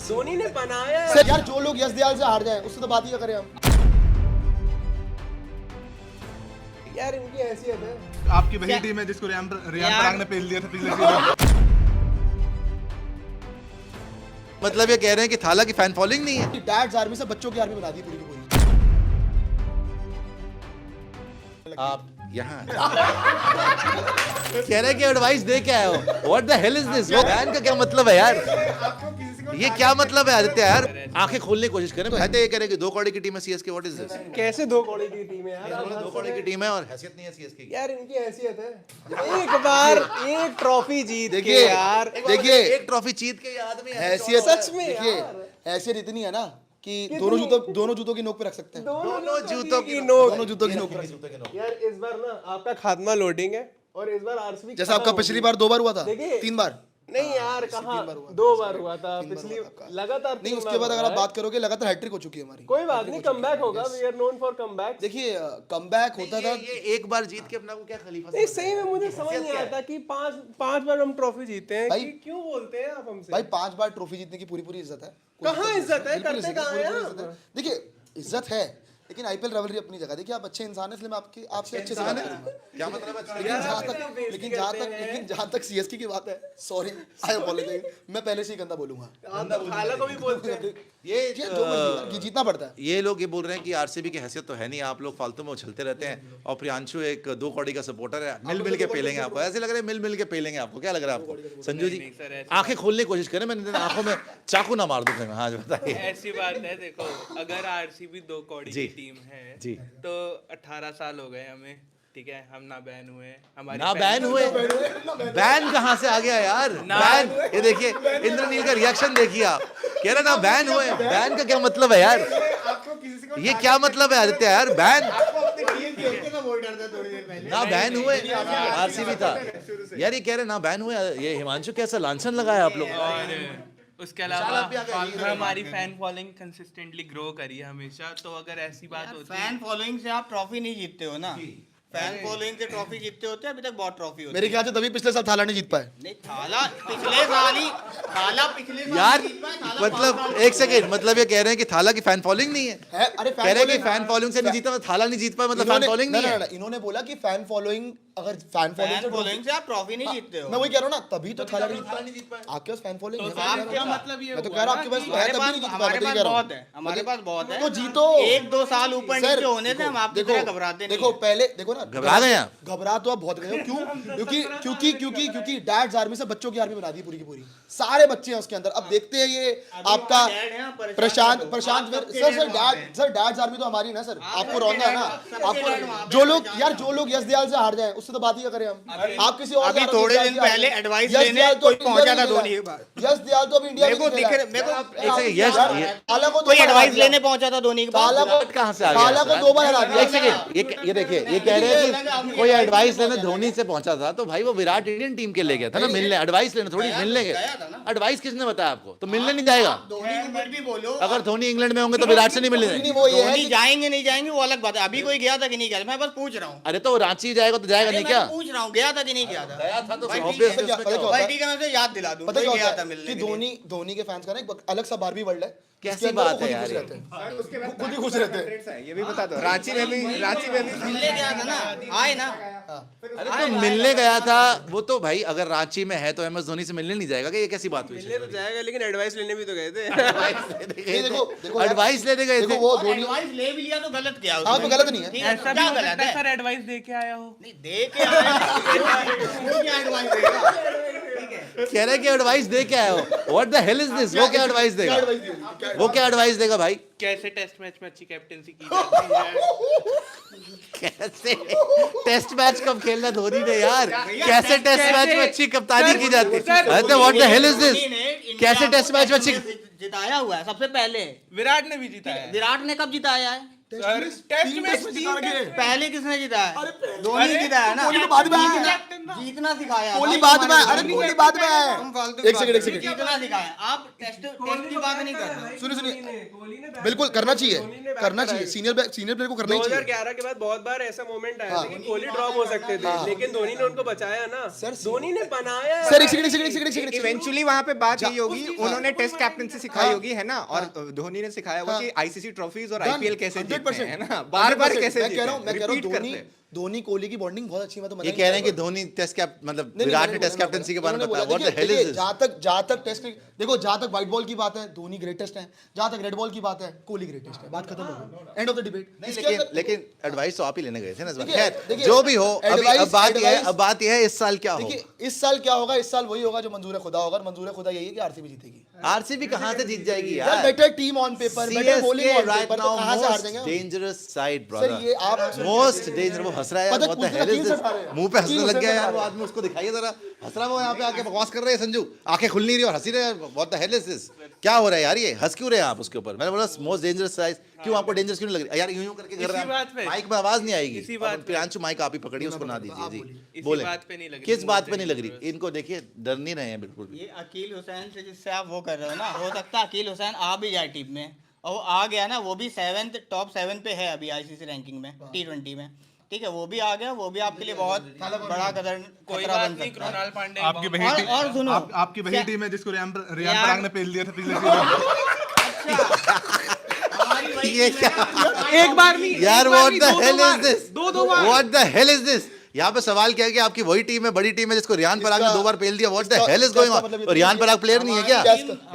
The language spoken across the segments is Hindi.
धोनी ने बनाया है। सर यार जो लोग यश दयाल से हार जाए उससे तो बात ही क्या करें हम। यार इनकी हैसियत है। आपकी वही टीम है जिसको रियान पराग ने पेल दिया था पिछले सीजन। मतलब ये कह रहे हैं कि थाला की फैन फॉलोइंग नहीं है। डैड्स आर्मी से बच्चों की आर्मी बना दी पूरी की पूरी। आप यहाँ कह रहे हैं कि एडवाइस दे के आए हो। What the hell is this? वो बैन का क्या मतलब है यार? ये क्या मतलब है आदित्य यार? आंखें खोलने की कोशिश करें। कहते ये कह रहे हैं कि 2 कौड़ी की टीम है सीएसके। What is this? कैसे 2 कौड़ी की टीम है यार? 2 कौड़ी की टीम है और हैसियत नहीं है सीएसके की। यार इनकी हैसियत है। एक बार एक ट्रॉफी जीत के देखिए यार, देखिए एक ट्रॉफी जीत के याद में हैसियत सच में देखिए यार। हैसियत इतनी है ना कि दोनों जूतों की नोक पे रख सकते हैं। दोनों जूतों की नोक। दोनों जूतों की नोक पे रख सकते हैं। यार इस बार ना आपका खात्मा लोडिंग है और इस बार आरसीबी जैसा आपका पिछली बार 2 बार हुआ था, देखिए। 3 बार नहीं यार, कहाँ 2 बार हुआ था पिछली, लगातार नहीं। 3 उसके बार बाद अगर हुआ आप है। बात करोगे लगातार हैट्रिक हो चुकी है हमारी। कोई बात नहीं, कमबैक होगा। We are known for comeback. देखिए कमबैक होता था। ये एक बार जीत के अपना को क्या खलीफा नहीं सही में मुझे समझ नहीं आता कि पांच बार हम ट्रॉफी जीते हैं भाई- कि क्यों बोलते हैं आप हमसे? भाई 5 बार ट्रॉफी जीतने की पूरी इज्जत है। कहाँ इज्जत है? बिल्कुल करते इज्जत है, कहाँ हैं पूरी आप? इज्जत है। देखिए इज्जत है लेकिन आईपीएल राइवलरी अपनी जगह। देखिए आप अच्छे इंसान हैं इसलिए मैं आपसे अच्छे से बात करूंगा। क्या मतलब है? लेकिन जहाँ तक सीएसके की बात है, सॉरी आई अपोलोजाइज, मैं पहले से ही गंदा बोलूंगा। आप तो खाला को भी बोलते हैं। ये जो मर्जी है, जीतना पड़ता है। ये लोग ये बोल रहे हैं कि आरसीबी की हैसियत तो है नहीं, आप लोग फालतू में उछलते रहते हैं। और प्रियांशु एक 2 कौड़ी का सपोर्टर है, मिल के पेलेंगे आपको। ऐसे लग रहा है मिल के पेलेंगे आपको। क्या लग रहा है आपको संजू जी? आंखें खोलने की कोशिश करें, मैंने आंखों में चाकू ना मार दूं कहीं। हाँ बताइए। ऐसी बात है, देखो अगर आरसीबी 2 कौड़ी जी। की टीम है जी। तो 18 साल हो गए हमें, ठीक है, हम ना बैन हुए, हमारी ना बैन हुए। बैन कहाँ से आ गया यार? बैन, ये देखिए इंद्रनील का रिएक्शन देखिए आप। कह रहे ना बैन हुए। बैन का क्या मतलब है यार? ये क्या मतलब है आदित्य यार? बैन ना बैन हुए। आरसीबी था यार। ये कह रहे ना बैन हुए। ये हिमांशु कैसा लांछन लगाया आप लोग? और उसके अलावा हमारी फैन फॉलोइंग कंसिस्टेंटली ग्रो करी है हमेशा। तो अगर ऐसी बात होती है, फैन फॉलोइंग से आप ट्रॉफी नहीं जीतते हो ना। फैन फॉलोइंग से ट्रॉफी जीतते होते हैं। अभी तक बहुत ट्रॉफी होती है। मेरे ख्याल से तभी पिछले साल थाला नहीं जीत पाए। नहीं थाला पिछले साल यार जीत पाए, थाला मतलब बहुत साल एक सेकेंड, मतलब ये कह रहे हैं कि थाला की फैन फॉलोइंग नहीं है। अरे कह रहे हैं कि फैन फॉलोइंग से नहीं जीता, थाला नहीं जीत पाया, मतलब फैन फॉलोइंग नहीं है। इन्होंने बोला कि फैन फॉलोइंग, अगर फैन फैन फॉलोइंग फॉलोइंग से आप ट्रॉफी नहीं जीतते हो। मैं वही कह रहा हूँ ना, तभी तो थाला नहीं जीत पाए। आपके पास फैन फॉलोइंग है। आपका मतलब ये मैं तो हुआ कह रहा हूँ ना आपके पास कि है, तभी नहीं जीत पाए। हमारे मैं तो पास ये कह रहा हूँ। बहुत है, हमारे पास बहुत है। तो जीतो। 1-2 साल ऊपर नीचे होने से हम आपकी तरह घबराते नहीं देखो हैं। पहले देखो ना, घबरा गए आप? घबरा तो आप बहुत गए हो। क्यों? क्योंकि डैड्स आर्मी से बच्चों की आर्मी बना दी पूरी की पूरी। सारे बच्चे हैं उसके अंदर। अब देखते हैं ये आपका प्रशांत सर डैड्स आर्मी तो हमारी ना सर। आपको रौंदा है ना। आपको जो लोग यश दयाल से हार जाए उससे तो बात ही क्या करें हम। आप किसी और अभी थोड़े दिन पहले एडवाइस लेने कोई पहुंचा था धोनी के पास। यश दयाल तो अब इंडिया में मेरे को एक सेकंड, यश कोई एडवाइस लेने पहुंचा था धोनी के पास। कहाँ से आ गया? ताला को 2 बार हरा दिया। एक सेकंड, ये देखिए, ये कह रहे हैं कि कोई एडवाइस लेने धोनी से पहुंचा था, तो भाई वो विराट इंडियन टीम के ले गया था ना मिलने। एडवाइस लेने थोड़ी मिलने गए। एडवाइस किसने बताया आपको? तो मिलने नहीं जाएगा। धोनी को कुछ भी बोलो, अगर धोनी इंग्लैंड में होंगे तो विराट से नहीं मिलने जाएंगे। वो ये है धोनी कि जाएंगे नहीं जाएंगे वो अलग बात है। अभी कोई गया था कि नहीं गया था, मैं बस पूछ रहा हूँ। अरे तो रांची जाएगा तो जाएगा नहीं क्या? पूछ रहा हूँ गया था कि नहीं गया था। गया था तो भाई ठीक obvious है, है, उसमें क्या होता भाई ठीक है, मैं उसे याद दिला दूं। पता कोई क्या गया होता था है मिलने कि के लिए। धोनी के फैंस का ना एक अलग सा बारबी वर्ल्ड है। कैसी इसके अंदर बात वो है खुद ही यार खुश ये? रहते हैं। खुद ही खुश रहते हैं। ये भी बता दो, रांची में भी मिलने गया था ना, आए ना। अरे तो मिलने गया था वो तो भाई। अगर रांची में है तो एम एस धोनी से मिलने नहीं जाएगा क्या? ये कैसी बात हुई? मिलने तो जाएगा लेकिन एडवाइस लेने भी तो गए थे। देखो एडवाइस लेने गए देखो थे। वो धोनी एडवाइस ले भी लिया तो गलत क्या हाँ, तो गलत नहीं है। ठीक है, ऐसा भी क्या हो गलत सकता है है? सर एडवाइस दे के आया हो। नहीं दे के आया वो क्या एडवाइस देगा? ठीक है, कह रहे हैं कि एडवाइस दे के आए हो। What the hell is this? वो क्या एडवाइस देगा? वो क्या एडवाइस देगा भाई? कैसे टेस्ट मैच में अच्छी कैप्टेंसी की जाती है। कैसे टेस्ट मैच कब खेलना धोनी ने यार? कैसे टेस्ट मैच में अच्छी कप्तानी की जाती है? अरे what the hell is this? Dhoni ने इंडिया कैसे को टेस्ट मैच में जिताया हुआ है सबसे पहले। विराट ने भी जीता है। विराट ने कब जिताया है? टेस्ट मैच पहले किसने जीता है? धोनी जीता है ना। कोहली तो बाद में आया। जीतना सिखाया। कोहली बाद में, अरे कोहली बाद में आया। तुम फालतू एक सेकंड, एक सेकंड। जीतना सिखाया। आप टेस्ट की बात नहीं कर रहे। सुनिए, बिल्कुल करना चाहिए, करना चाहिए। सीनियर प्लेयर को करना ही चाहिए। 2011 के बाद बहुत बार ऐसा मोमेंट आया था कि कोहली ड्रॉप हो सकते थे, लेकिन धोनी ने उनको बचाया ना। धोनी ने बनाया। सर एक सेकंड। इवेंचुअली वहां पे बात यही होगी, उन्होंने टेस्ट कैप्टनसी सिखाई होगी, है ना, और धोनी ने सिखाया होगा कि आईसीसी ट्रॉफीज और आईपीएल कैसे जीतते हैं, है ना, बार-बार कैसे मैं कह रहा हूँ रिपीट करते हैं। धोनी कोहली की बॉन्डिंग बहुत अच्छी है। मैं तो ये कह रहे हैं कि धोनी टेस्ट कैप मतलब विराट ने टेस्ट कैप्टनसी के बारे में बताया। What the hell is this? जहां तक टेस्ट देखो, जहां तक व्हाइट बॉल की बात है धोनी ग्रेटेस्ट है, जहां तक रेड बॉल की बात है कोहली ग्रेटेस्ट है। बात खत्म हो गई, एंड ऑफ द डिबेट। लेकिन एडवाइस तो आप ही लेने गए थे ना इस बार। देखिए, खैर जो भी हो, अभी अब बात यह है इस साल क्या हो। देखिए इस साल क्या होगा, इस साल वही होगा जो मंजूर खुदा होगा। मंजूर खुदा यही है कि आरसीबी जीतेगी। आरसीबी कहां से जीत जाएगी यार? यार? Better team on paper, better bowling on right paper, तो नाउ कहां से हार मोस्ट जाएंगे? डेंजरस साइड सर ये ब्रदर, आप मोस्ट डेंजर। वो हंस रहा है यार, पता व्हाट द पूछना हेल इज तीन दिस? से सारे। मुंह पे हंसने तीन लग से गया यार सारे। वो आदमी। उसको दिखाइए जरा, हंस रहा है वो, यहाँ पे आके बकवास कर रहे हैं संजू, आंखें खुल नहीं रही और हंसी रहे हैं। What the hell is this? क्या हो रहा है यार? ये हंस क्यों रहे हैं आप उसके ऊपर? मैंने बोला मोस्ट डेंजरस साइज, क्यों आपको डेंजरस क्यों नहीं लग रही यार? यूं करके कर रहा है, माइक में आवाज नहीं आएगी। इसी बात पे। प्रियांशु माइक आप ही पकड़िए, उसको ना दीजिए जी। इसी बोले बात पे नहीं लग रही। किस बात पे नहीं लग रही? इनको देखिए, डर नहीं रहे हैं बिल्कुल भी। ये अकील हुसैन से जिससे आप वो कर रहे हो ना, हो सकता है अकील हुसैन आ भी जाए टीम में, और वो आ गया ना, वो भी टॉप 7 पे है अभी आईसीसी रैंकिंग में T20 में। ठीक है, वो भी आ गया, वो भी आपके लिए बहुत बड़ा कोई खतरा बात बन नहीं, सकता है। कृणाल पांडे आपकी वही और- टीम, और सुनो, आपकी वही क्या- टीम है जिसको रियान यार- पराग ने पेल दिया था पिछले सीजन। ये क्या एक बार नहीं यार? एक बार व्हाट नहीं, द दो हेल बार, इज दिस? दो बार। What the hell is this? यहाँ पे सवाल क्या है कि आपकी वही टीम है, बड़ी टीम है, जिसको रियान पराग ने 2 बार पेल दिया। What the hell is going on? और रियान पराग प्लेयर नहीं है क्या?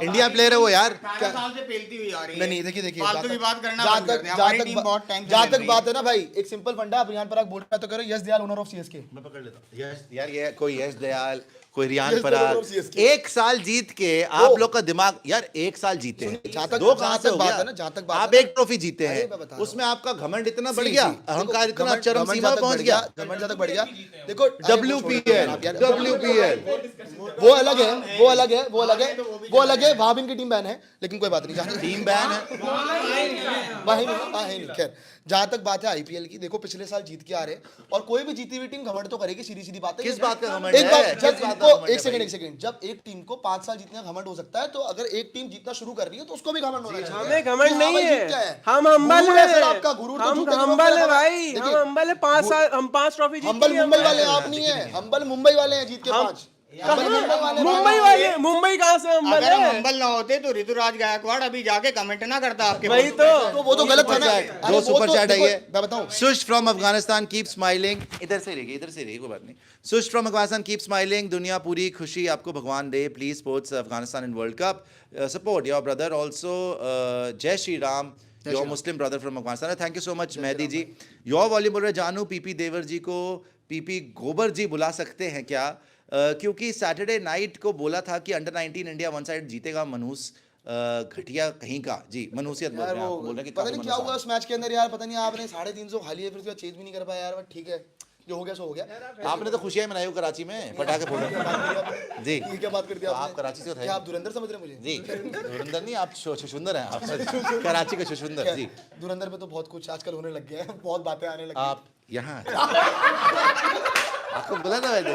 इंडिया प्लेयर है वो यार। 18 साल से पेलती हुई आ रही है। नहीं देखिए फालतू की बात करना बंद कर दें। हमारी टीम बहुत टाइम से जहां खेल तक रही बात है ना भाई, एक सिंपल फंडा, आप रियान पराग बोल रहा है तो करो yes Dayal owner of CSK. मैं पकड़ लेता हूँ। यश यार, ये कोई यश दयाल, कोई रियान यश पराग, दयाल और CSK। एक साल जीत के आप लोग का दिमाग यार, एक साल जीते हैं, जहां तक- दो जहां कहां तक से हो बात गया? है ना, जहां तक बात आप है एक ट्रॉफी जीते अरे हैं, मैं बता रहा उसमें आपका घमंड इतना बढ़ सी, गया, सी, अहंकार देखो, इतना चरम घमंड सीमा जहां तक पहुंच बढ़ गया। घमंड जहां तक बढ़ गया। देखो WPL वो अलग है, वो अलग है, वो अलग है, वो अलग है। वहां भी इनकी टीम बैन है, लेकिन कोई बात नहीं। टीम बैन है। वहीं नहीं। खैर जहां तक बात है आईपीएल की, देखो पिछले साल जीत के आ रहे, और कोई भी जीती हुई टीम घमंड तो करेगी, सीधी बात है। किस बात का घमंड एक है? बात, जब किस बात इनको का घमंड है एक सेकंड, जब एक टीम को 5 साल जीतने का घमंड हो सकता है, तो अगर एक टीम जीतना शुरू कर रही है तो उसको भी घमंड होना चाहिए। हमें घमंड कि हाँ नहीं भाई, है, जीत क्या है? हम हम्बल गुरूर है सर है, आपका, गुरूर तो हम झूठे लोगों हम्बल का है है। भाई, देखिए, हम हम्बल है। 5 साल हम 5 ट्रॉफी जीत हम्बल लिए मुंबई हमने। वाले हैं, आप नहीं है। हम्बल मुंबई वाले हैं, जीत के 5। मुंबई कहाँ से हम्बल अगर हम है? हम्बल ना होते तो ऋतुराज गायकवाड़ अभी जाके कमेंट ना करता आपके वही post पे। तो वो तो गलत था ना। दो अरे वो सुपर तो चैट है देखो, ये। मैं बताऊं, Sush from Afghanistan keep smiling. इधर से रहिए, इधर से रहिए, कोई बात नहीं। Sush from Afghanistan keep smiling. दुनिया पूरी खुशी आपको भगवान दे। Please sports Afghanistan in world cup. Support your brother also. जय Shri Ram, your Muslim brother from Afghanistan. Thank you so much Mehdi ji. Your volume बोल रहे जानू पीपी देवर जी को पीपी गोबर जी बुला सकते हैं क्या? क्योंकि सैटरडे नाइट को बोला था कि अंडर 19 इंडिया 1 साइड जीतेगा। मनहूस घटिया कहीं का जी, मनहूसियत बोल यार रहे हैं वो आप, बोल रहे हैं कि पता काफी नहीं क्या मनहूस हुआ उस मैच के अंदर यार। पता नहीं, आपने 350 खा लिए, फिर उसके बाद चेंज भी नहीं कर पाया यार। बट ठीक है, जो हो गया सो हो गया। है। आपने तो खुशियां मनाई हो कराची में, पटाखे फोड़ रहे जी। ये क्या बात कर दी तो आपने? आप कराची से थे क्या आप धुरंधर समझ रहे हैं मुझे? जी। धुरंधर नहीं, आप शुशुंदर हैं आप। कराची का शुशुंदर जी। धुरंधर पे तो बहुत कुछ आजकल होने लग गया है, बहुत बातें आने लगी। आप यहाँ आपको बोला था मैंने,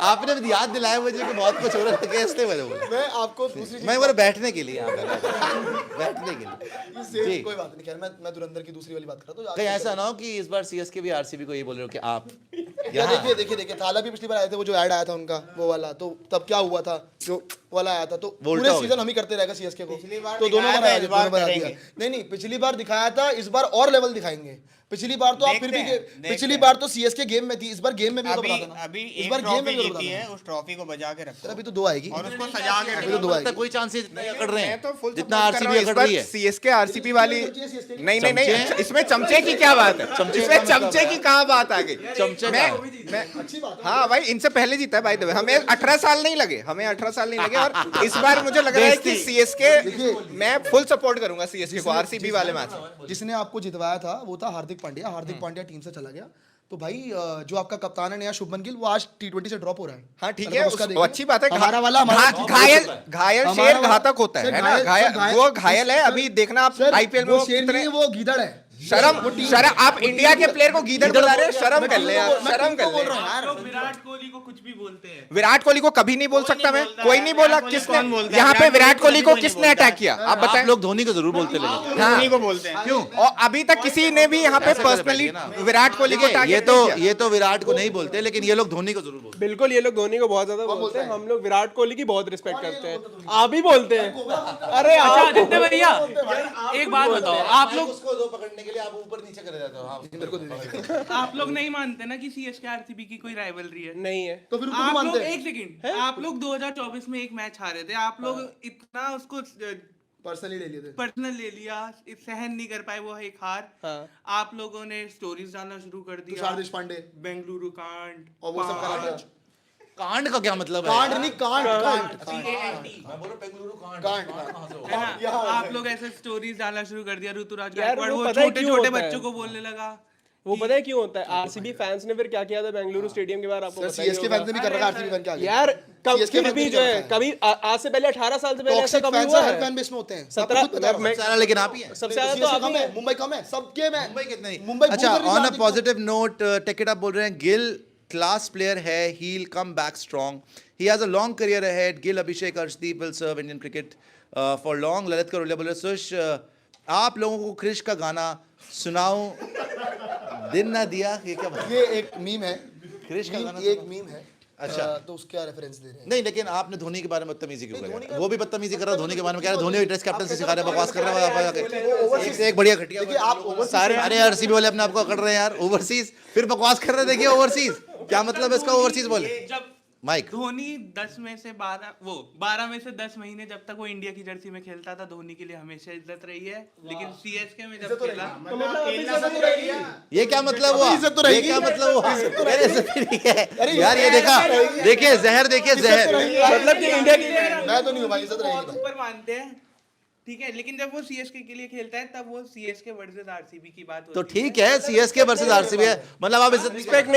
आपने भी याद दिलाया मुझे कि बहुत कुछ हो रहा है। कैसे मैंने बोला, मैं आपको दूसरी चीज मैं बोला बैठने के लिए यहाँ पे, बैठने के लिए जी। कोई बात नहीं। खैर मैं धुरंधर की दूसरी वाली बात कर रहा हूँ। कहीं ऐसा ना हो कि इस बार सीएसके भी आरसीबी को ये बोल रहे हो कि आप यार देखिए थाला भी पिछली बार आए थे, वो जो ऐड आया था उनका वो वाला, तो तब क्या हुआ था, जो वाला आया था, तो पूरे हो सीजन हम ही करते रहेगा सीएसके को। पिछली बार तो दोनों दिखाया बार था, आया, इस बार दोनों बार आ करेंगे। दिया। नहीं पिछली बार दिखाया था, इस बार और लेवल दिखाएंगे। पिछली बार तो आप फिर भी देखते पिछली हैं। बार तो सीएसके गेम में थी, इस बार गेम में भी तो अभी बता देना। अभी इस एक बार गेम में ट्रॉफी भी तो बता जीती देना। है, उस ट्रॉफी को बजा के रखो अभी तो 2 आएगी, और उसको सजा के अभी रखो। तो 2 आएगी। कोई चांसेस नहीं अकड़ रहे मैं तो फुल हैं जितना आरसीबी अकड़ रही है। सीएसके आरसीबी वाली नहीं नहीं नहीं, चमचे? इसमें चमचे की क्या बात है? इसमें का चमचे मतलब की कहाँ बात आ गई? चमचे मैं का। मैं अच्छी बात है। हाँ भाई, इनसे पहले जीता है भाई द वे। हमें 18 साल नहीं लगे, हमें 18 साल नहीं लगे। और इस बार मुझे लग रहा है कि सीएसके, मैं फुल सपोर्ट करूंगा सीएसके को आरसीबी वाले मैच में। जिसने आपको जितवाया था वो था हार्दिक पांड्या। हार्दिक पांड्या टीम से चला गया, तो भाई जो आपका कप्तान है नया शुभमन गिल, वो आज T20 से ड्रॉप हो रहा है। हाँ ठीक अगर है, उसका वो देखें, अच्छी बात है। हमारा वाला घायल हमारा शेर वाला- घातक होता है सर, ना, वो घायल है। अभी देखना आप आईपीएल में वो वो शेर नहीं है, वो गीदड़ है। शर्म आप इंडिया के प्लेयर को गीदड़ बता रहे हैं, शर्म कर ले यार, शर्म कर ले। आप लोग विराट कोहली को कुछ भी बोलते हैं। विराट कोहली को कभी नहीं बोल सकता मैं, कोई नहीं बोला। किसने कौन बोलता है? यहाँ पे विराट कोहली को नहीं किसने बोलता अटैक किया? आप बताएं। आप लोग धोनी को जरूर बोलते लगे। धोनी को बोलते हैं। क्यों? और अभी तक किसी ने भी यहाँ पे ऐसा कर पर्सनली बैठिए ना। विराट कोहली को देखिए, टारगेट नहीं किया। ये तो विराट को नहीं बोलते, लेकिन ये लोग धोनी को जरूर बोलते बिल्कुल, ये लोग धोनी को बहुत ज्यादा बोलते हैं। हम लोग विराट कोहली की बहुत रिस्पेक्ट करते हैं। आप भी बोलते हैं। अरे अच्छा आप आदित्य भैया, एक बात बताओ, आप लोग उसको दो पकड़ने के लिए आप ऊपर नीचे कर जाते हो। हाँ, आप लोग नहीं मानते ना कि सीएसके आरसीबी की कोई राइवलरी है? नहीं है। तो फिर उसको आप क्यों लोग मानते हैं? एक सेकंड, आप लोग 2024 में एक मैच हारे थे, आप लोग इतना उसको पर्सनली ले लिए थे। पर्सनल ले लिया, सहन नहीं कर पाए वो एक हार। हाँ। आप लोगों ने स्टोरीज डालना शुरू कर दिया, तुषार देशपांडे बेंगलुरु कांड और वो सब करा था। कांड का क्या मतलब है? कांड नहीं, कांड कांड मैं बोल रहा बेंगलुरु कांड। कांड कहाँ से हो? है ना? आप लोग ऐसे स्टोरीज डालना शुरू कर दिया। ऋतुराज यार, गायकवाड़ वो वो पता है छोटे क्यों छोटे होता है? बच्चों को बोलने लगा। वो पता है क्यों होता है? आरसीबी फैंस ने फिर क्या किया था बेंगलुरु स्टेडियम के बाहर, आपको सर पता ही सीएसके होगा। फैंस ने भी कर रखा आरसीबी फैन क्या यार कब CSK फिर फैन भी भी जो कर है, रखा है। कभी आज से पहले 18 साल से पहले ऐसा टॉक्सिक कभी फैंस हुआ हर है? फैन बेस में होते हैं। 17 मैं सारा लेकिन आप ही हैं। सबसे ज्यादा तो आप ही हैं। मुंबई कम है, सबके में मुंबई कितने? मुंबई अच्छा, बहुत ऑन अ ज्यादा positive note take it up बोल रहे हैं, गिल क्लास प्लेयर है, he will come back strong, he has a long career ahead, Gill, Abhishek, Arshdeep will serve Indian cricket for long. Lalit Karolia बोल रहे, सुश आप लोगों को क्रिश का गाना सुनाऊं, दिन ना दिया, ये क्या बात? ये एक मीम है, क्रिश का गाना ये एक मीम है। अच्छा। तो उसका रेफरेंस दे रहे हैं। नहीं, लेकिन आपने धोनी के बारे में बदतमीजी क्यों कर रहे हैं? वो भी बदतमीजी कर रहा है धोनी के बारे में, कह रहा है धोनी टेस्ट कैप्टन से सिखा रहा है, बकवास कर रहा है। एक से एक बढ़िया घटिया। देखिए आप overseas सारे आरसीबी वाले अपने आप को अकड़ रहे हैं यार, ओवरसीज फिर बकवास कर रहे हैं। देखिए ओवरसीज क्या मतलब है इसका, ओवरसीज बोले जब माइक। धोनी 10 में से 12 में से 10 महीने जब तक वो इंडिया की जर्सी में खेलता था, धोनी के लिए हमेशा इज्जत रही है। लेकिन सीएसके में जब खेला, तो मतलब अभी इज्जत तो रहेगी। ये क्या मतलब हुआ? इज्जत तो ये रहेगी। क्या मतलब हुआ? अरे इज्जत नहीं है यार, ये देखा, देखिए जहर, देखिए जहर। मतलब कि इंडिया की मैं तो नहीं हूँ भाई, इज्जत बहुत रहेगी। ऊपर मानते हैं, ठीक है, लेकिन जब वो सीएसके के लिए खेलता है तब वो सीएसके वर्सेस आरसीबी की बात होती तो ठीक है, सीएसके वर्सेस आरसीबी है, मतलब आप इज्जत रिस्पेक्ट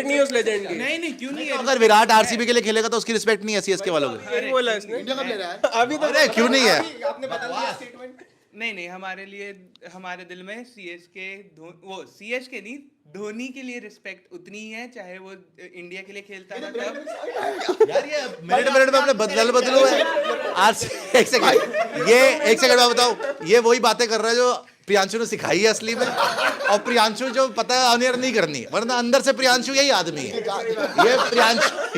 नहीं है उस लेजेंड की। नहीं क्यों नहीं है? अगर विराट आरसीबी के लिए खेलेगा तो उसकी रिस्पेक्ट नहीं है सीएसके वालों की। नहीं बोला इसने। इंडिया कब ले रहा है? अभी तो अरे क्यों नहीं है? आपने बता दिया स्टेटमेंट। नहीं हमारे लिए, हमारे दिल में सीएसके वो सीएसके नहीं, धोनी के लिए रिस्पेक्ट उतनी ही है, चाहे वो इंडिया के लिए खेलता था तब। यार ये मिनट में अपने बदलू है आज। एक सेकंड में बताओ, ये वही बातें कर रहा है जो प्रियांशु ने सिखाई है असली में, और प्रियांशु जो पता है ऑनियर नहीं करनी है, वरना अंदर से प्रियांशु यही आदमी है।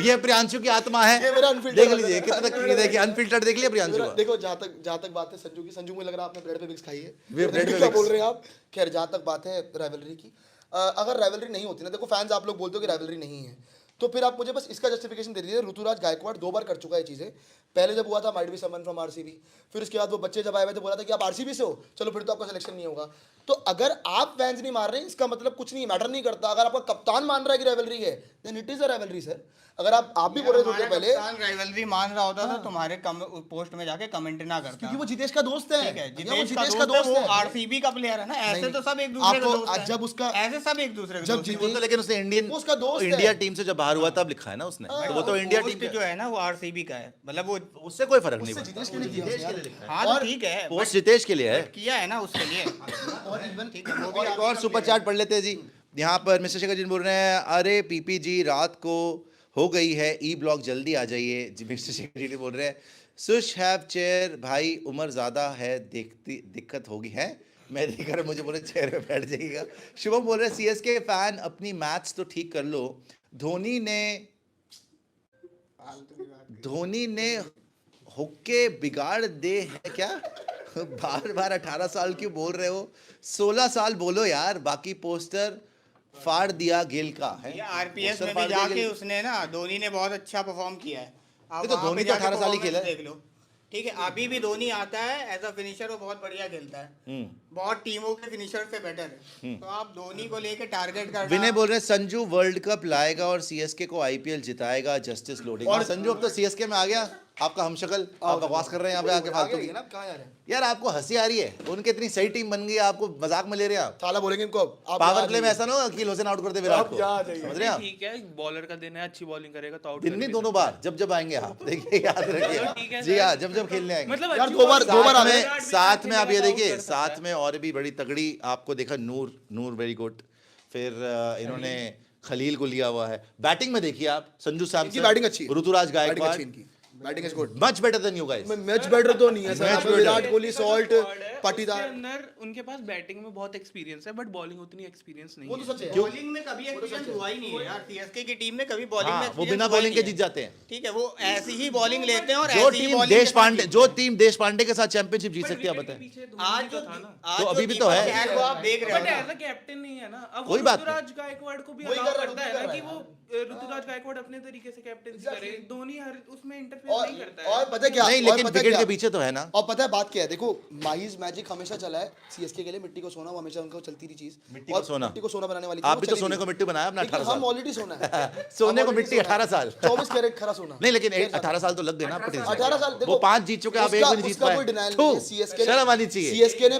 ये प्रियांशु की आत्मा है। देख लीजिए कितना तक, देखिए अनफिल्टर्ड देख लिया प्रियांशु का। देखो जहाँ तक बात है संजू की, संजू मुझे लग रहा है आपने ब्रेड पे मिक्स खाई है। ब्रेड पे क्या मिक्स। बोल रहे हैं आप? खैर जहाँ तक बात है राइवलरी की, अगर राइवलरी नहीं होती ना, देखो फैंस आप लोग बोलते हो कि राइवलरी नहीं है, तो फिर आप मुझे बस इसका जस्टिफिकेशन दे दीजिए। ऋतुराज गायकवाड़ 2 बार कर चुका है चीज़ें। पहले जब हुआ था might be someone from RCB, फिर उसके बाद वो बच्चे जब आए हुए थे बोला था कि आप आरसीबी से हो, चलो फिर तो आपका सिलेक्शन नहीं होगा। तो अगर आप फैंस नहीं मार रहे हैं, इसका मतलब कुछ नहीं, मैटर नहीं करता। अगर आपका कप्तान मान रहा है कि राइवलरी है, then it is a rivalry sir. अगर आप भी बोल रहे थे थोड़ी देर पहले, राइवलरी मान रहा होता था, तुम्हारे पोस्ट में जाके कमेंट ना करता। क्योंकि वो जितेश का दोस्त है। ठीक है, वो जितेश का दोस्त है, वो आरसीबी का प्लेयर है ना। ऐसे तो सब एक दूसरे के दोस्त हैं। जब उसका ऐसे सब एक दूसरे के जब दोस्त हैं। वो तो लेकिन उसने इंडियन उसका दोस्त है। इंडिया टीम से जब बाहर हुआ तब लिखा है ना उसने, तो वो तो इंडिया पोस्ट टीम जो है ना वो आरसीबी का है, मतलब वो उससे कोई फर्क नहीं उससे पड़ता। जितेश के लिए किया उसने यार। हाँ तो ठीक है, पोस्ट जितेश के लिए है। किया है ना उसके लिए। और इवन ठीक है, वो भी और एक और सुपर चैट पढ़ लेते हैं जी। यहाँ पर मिस्टर शेखर जी बोल रहे हैं, अरे पीपी जी रात को हो गई है, ई ब्लॉक जल्दी आ जाइए जी। मिस्टर शेखर जी बोल रहे हैं, सुश हैव चेयर भाई, उम्र ज़्यादा है, देखती दिक्कत होगी है। मैं देख रहा मुझे बोले चेयर पे बैठ जाइएगा। शुभम बोल रहे हैं, सीएसके फैन अपनी मैथ्स तो ठीक कर लो, धोनी ने हुक्के बिगाड़ दे है क्या? बार 18 साल क्यों बोल रहे हो? 16 साल बोलो यार, बाकी पोस्टर फाड़ दिया गिल का है। ये आरपीएस पोस्टर में फाड़ भी दिया जाके गिल। उसने ना, धोनी ने बहुत अच्छा परफॉर्म किया है। आप ये तो वहाँ धोनी पे तो जाके 18 साल ही खेला है। performance देख लो, ठीक है। अभी भी धोनी आता है एज अ फिनिशर, वो बहुत बढ़िया खेलता है, बहुत टीमों के फिनिशर से बेटर है। तो आप धोनी को लेके टारगेट करना। विनय बोल रहे हैं, संजू वर्ल्ड कप लाएगा और सीएसके को आईपीएल जिताएगा, जस्टिस लोडिंग। और संजू अब तो सीएसके में आ गया। आपका हमशक्ल आप बकवास कर रहे हैं यहाँ पे आके फालतू की। ना कहाँ जा रहे हैं यार आपको हंसी आ रही है, उनकी इतनी सही टीम बन गई है, आपको मजाक में ले रहे हैं आप। साला बोलेंगे इनको अब आप पावर यहाँ प्ले में ऐसा ना हो अकील हुसैन आउट कर दे विराट को, यहाँ जाइए। समझ रहे हैं आप? ठीक है, बॉलर का दिन है, अच्छी बॉलिंग करेगा तो आउट दिन में दोनों बार जब जब आएंगे आप देखिए, याद ठीक रखिए है जी सर। हाँ, जब जब खेलने आएंगे। मतलब यार अच्छी दो बार bowling आ करेगा, गए। विराट भी साथ मैच में आप ये खेलेगा तो देखिए, आउट कर सकता साथ में और भी बड़ी तगड़ी आपको देखा, नूर वेरी गुड। फिर इन्होंने खलील को लिया हुआ है। बैटिंग में देखिए आप, संजू सैमसन, बैटिंग अच्छी है, ऋतुराज बैटिंग गायकवाड़, अच्छी इनकी, batting is good. Much better than you guys. Match better तो नहीं है सर, Much यहाँ पे better. विराट कोहली, सॉल्ट, उसके पाटीदार, अंदर उनके पास बैटिंग में बहुत एक्सपीरियंस है, बट बॉलिंग उतनी एक्सपीरियंस नहीं वो है। तो सच है। बॉलिंग में कभी एक्सपीरियंस हुआ ही नहीं है यार, सीएसके की टीम में कभी बॉलिंग हाँ, में वो experience बिना हुआ ही बॉलिंग के नहीं जीत है। जाते हैं। ठीक है, वो ऐसी ही बॉलिंग लेते हैं और जो ऐसी ही टीम bowling देश के साथ पांडे, जीतते जो हैं। टीम देश पांडे के साथ चैंपियनशिप जीत सकती है, आप बताएं। पीछे आज धोनी जो तो था ना, आज तो जो अभी भी तो कीपर है। है, वो आप देख रहे हो बट ना। एज अ कैप्टन नहीं है ना। अब कोई वो बात ऋतुराज गायकवाड़ को भी वही अलाउ कर रहा है, करता वही है कर ना कि रहा वो ऋतुराज गायकवाड़ अपने तरीके से कैप्टनसी करे, धोनी हर उसमें इंटरफेयर और नहीं करता है। और पता है क्या, नहीं, और लेकिन पता है विकेट क्या? के पीछे तो है ना। और पता है बात क्या है, देखो माहिज मैजिक हमेशा चला है सीएसके के लिए, मिट्टी को सोना, वो हमेशा उनको चलती थी चीज, मिट्टी को सोना। मिट्टी को सोना बनाने वाली आप भी तो सोने को मिट्टी बनाया अपना 18 हम साल। ऑलरेडी सोना है सोने को मिट्टी 18 साल। 24 कैरेट खरा सोना। नहीं, लेकिन 18 साल तो लग गए ना आपको टीम से। 18 साल देखो, वो 5 जीत चुके, आप एक भी नहीं जीत उसका कोई पाए। डिनायल नहीं है, थू, सीएसके शर्म आनी चाहिए। सीएसके ने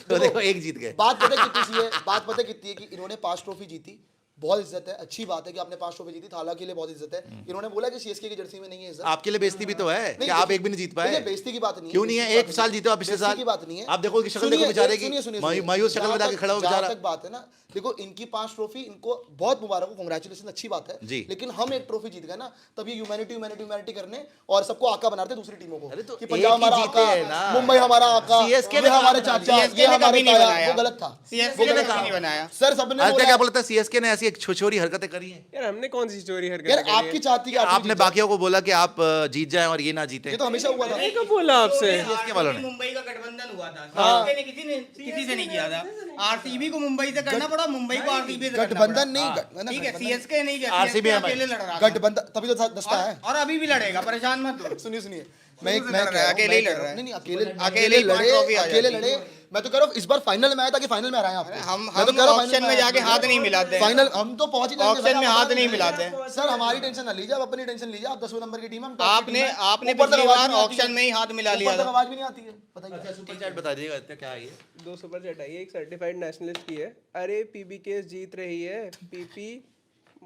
तो देखो एक जीत गए। बात पता है कितनी सी है, बात पता है कितनी है कि इन्होंने 5 ट्रॉफी जीती, बहुत इज्जत है, अच्छी बात है कि आपने 5 ट्रॉफी जीती, थाला के लिए बहुत इज्जत है। इन्होंने बोला कि सीएसके की जर्सी में नहीं है इज्जत। आपके लिए बेइज्जती भी तो है कि आप एक भी नहीं जीत पाए। देखिए, बेइज्जती की बात नहीं है, क्यों नहीं है? बेइज्जती एक की साल बात जीते हो आप पिछले बेइज्जती साल। की बात नहीं है। आप देखो कि शक्ल सुनिए, देखो बेचारे की, सुनिए, मायूस शक्ल में जाके खड़ा हो जहाँ बेचारा। तक बात है ना, देखो इनकी 5 ट्रॉफी, इनको बहुत मुबारक हो, कांग्रेचुलेशन, अच्छी बात है जी। लेकिन हम एक ट्रॉफी जीत गए ना, तब ये ह्यूमैनिटी करने और सबको आका बनाते दूसरी टीमों को अरे तो कि एक पंजाब ही हमारा जीते आका, हैं ना। मुंबई हमारा आका, सीएसके ये ने हमारे कहा- चाचा, सीएसके ये ने हमारे कभी नहीं ताया, बनाया। वो गलत था। सीएसके ने कभी नहीं बनाया। सर सबने आज तक क्या बोला बोलता है, सीएसके ने ऐसी एक छोरी हरकतें करी हैं। यार हमने कौन सी चोरी हरकत यार करी है? आपकी चाहती है आपने बाकियों को बोला कि आप जीत जाएं और ये ना जीते। ये तो हमेशा हुआ था। मैंने कब बोला आपसे? सीएसके वालों ने। मुंबई का गठबंधन हुआ था, सीएसके ने किसी से नहीं किया था। आरसीबी को मुंबई से करना पड़ा, मुंबई को आरसीबी से करना गठबंधन नहीं, पड़ा। ठीक है, सीएसके नहीं किया, RCB सीएसके है भाई। अकेले लड़ रहा था। गठबंधन तभी तो दस्ता है। और अभी भी लड़ेगा, परेशान मत हो। सुनिए शुरू से लड़ रहा है, अकेले ही लड़ रहा है। नहीं अकेले अकेले ही पांच लड़े, ट्रॉफी आ अकेले जाती लड़े। मैं तो कह रहा हूँ इस बार फाइनल में आया था कि फाइनल में हराए आपको। हम मैं तो कह रहा हूँ ऑक्शन में जाके हाथ नहीं मिलाते। फाइनल हम तो पहुंच ही जाएंगे। ऑक्शन में हाथ नहीं मिलाते। सर हमारी टेंशन ना लीजिए, आप अपनी टेंशन लीजिए, आप 10वें नंबर की टीम है, हम top की आपने टीम है। आपने ऊपर तक पिछली आवाज बार नहीं आती ऑक्शन है। में ही हाथ मिला ऊपर लिया तक था। आवाज भी नहीं आती है, बताइए। अच्छा सुपर चैट बता दीजिएगा क्या है ये? 2 सुपर चैट आई है, एक सर्टिफाइड नेशनलिस्ट की है। अरे पीबी केस जीत रही है, पीपी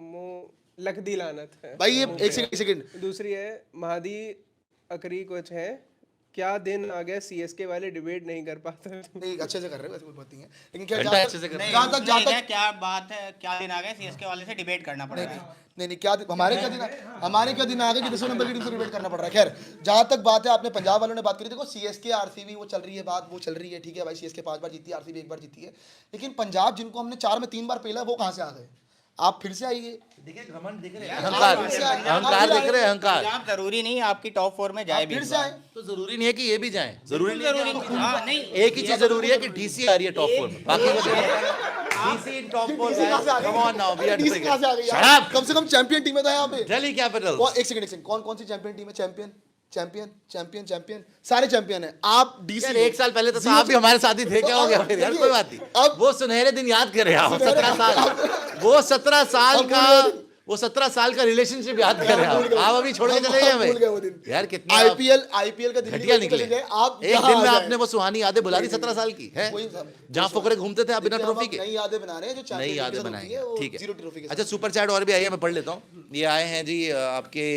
मो लखदी लानत है भाई ये एक सेकंड दूसरी है महादी अकरी कुछ है, क्या दिन आ गया सीएसके वाले डिबेट नहीं कर पाते। नहीं अच्छे से कर रहे हो, ऐसी कोई बात नहीं है, लेकिन क्या घंटा अच्छे से कर रहे नहीं, जहाँ तक नहीं, क्या बात है, क्या दिन आ गए, सीएसके वाले से डिबेट करना पड़ेगा। नहीं क्या हमारे क्या दिन आ गए कि 10वें नंबर की टीम से डिबेट करना पड़ रहा है। खैर जहां तक बात है, आपने पंजाब वालों ने बात करी, देखो सीएसके आरसीबी वो चल रही है बात, वो चल रही है, ठीक है भाई, सीएसके 5 बार जीती है, आरसीबी 1 बार जीती है, लेकिन पंजाब जिनको हमने 4 में 3 बार पेला, वो कहां से आ गए? आप फिर से आइए, देखिए घमंड दिख रहे हैं, अहंकार दिख रहे हैं, अहंकार। पंजाब जरूरी नहीं आपकी टॉप 4 में जाए भी फिर इस से बार। आए। तो जरूरी नहीं है कि ये भी जाएं, जरूरी नहीं है कि हाँ, नहीं एक ही चीज जरूरी है कि डीसी आ रही है टॉप 4 में, बाकी को DC in top 4 come on now we are DC कहाँ से आ गई यार? शट अप कम से कम चैंपियन टीम है यहाँ पे। दिल्ली कैपिटल्स। एक सेकंड कौन सी चैंपियन टीम है? चैंपियन सारे चैंपियन है। आप डीसी यार 1 साल पहले तो आप भी हमारे साथ ही थे, क्या हो गया फिर यार? कोई बात नहीं, अब वो सुनहरे दिन याद कर रहे हैं आप। 17 साल, वो 17 साल का, वो 17 साल का रिलेशनशिप याद कर रहे हैं आप अभी छोड़ के चले गए भूल गए वो हमें दिन। यार। कितने आप आईपीएल का दिल्ली घटिया को निकले। चले गए, आप एक यहाँ दिन आ में जाए। आपने वो सुहानी यादें बुला दी 17 साल की है, वही सब। जहाँ फुकरे घूमते थे आप बिना देखिए, ट्रॉफी हम के। नई यादें बना रहे हैं जो नई चैंपियन यादें टीम के साथ बनाएंगे, होती है, वो ठीक जीरो है। ट्रॉफी के अच्छा सुपर चैट और भी आई है, मैं पढ़ लेता हूँ। ये आए हैं जी आपके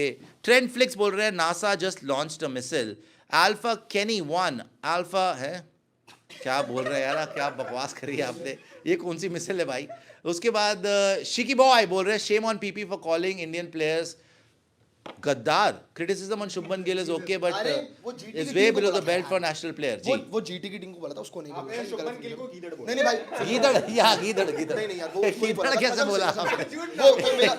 ट्रेंड फ्लिक्स बोल रहे हैं, NASA just launched a missile alpha केनी 1 अल्फा है, क्या बोल रहे हैं यार, क्या बकवास करी है आपने, ये कौन सी मिसाइल है भाई? उसके बाद शिकी बॉय बोल रहे हैं, shame on PP for calling Indian players गद्दार, criticism on Shubman Gill is okay but अरे, वो GT is की way टीम को below the बोला belt for national player। जी वो जीटी की टीम को बोला था, उसको नहीं बोला। आपने शुभमन गिल को गीदड़ बोला। नहीं भाई, गीदड़ या गीदड़ नहीं नहीं यार, वो उसको ही बोला गीदड़ था, कैसे कसम से, बोला कसम से। आपने? वो मेरा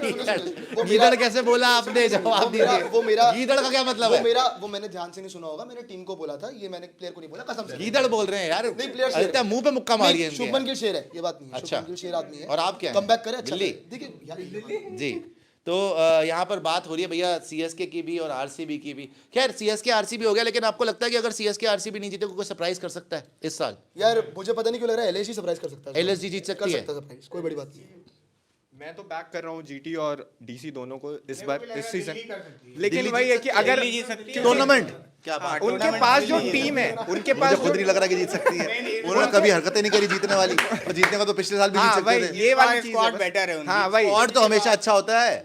वो गीदड़ मेरा कैसे बोला आपने? जवाब वो दीजिए। मेरा गीदड़ का क्या मतलब है? वो मैंने ध्यान से नहीं सुना होगा, मैंने टीम को बोला था, ये मैंने प्लेयर को नहीं बोला, कसम से। गीदड़ बोल रहे हैं यार, नहीं, प्लेयर शेर अरे मुंह पे मुक्का मारी है इनके। शुभमन गिल शेर है, ये बात नहीं है। अच्छा। शुभमन गिल शेर आदमी है। और आप क्या हैं? कमबैक करे, अच्छा गिल्ली? करे। देखिए यार, जी तो यहाँ पर बात हो रही है भैया सीएसके की भी और आरसीबी की भी। खैर सीएसके आरसीबी हो गया, लेकिन आपको लगता है कि अगर सीएसके आरसीबी नहीं जीते कोई सरप्राइज कर सकता है इस साल? यार मुझे पता नहीं क्यों लग रहा है एलएसजी सरप्राइज कर सकता है। एलएसजी जीत कर सकती है। सकता है सरप्राइज, कोई बड़ी बात नहीं है। मैं तो बैक कर रहा हूँ जीटी और डीसी दोनों को इस बार इस सीजन, लेकिन वही है कि अगर दिल्ली जीत सकती है। टूर्नामेंट क्या बात है? उनके पास जो टीम है, उनके मुझे पास खुद नहीं लग रहा कि जीत सकती है। उन्होंने कभी हरकतें नहीं करी जीतने वाली, और जीतने का तो पिछले साल भी जीत हाँ सकते भाई थे। ये वाली चीज स्क्वाड है बेटर है उनकी। हाँ भाई, और तो हमेशा अच्छा होता है,